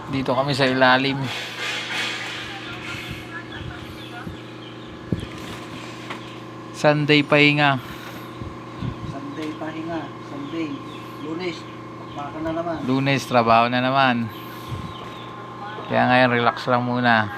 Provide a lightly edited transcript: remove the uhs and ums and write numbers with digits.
Dito kami sa ilalim. Sunday pahinga. Sunday pahinga. Sunday. Lunes. Baka na naman. Lunes, trabaho na naman. Kaya ngayon, relax lang muna.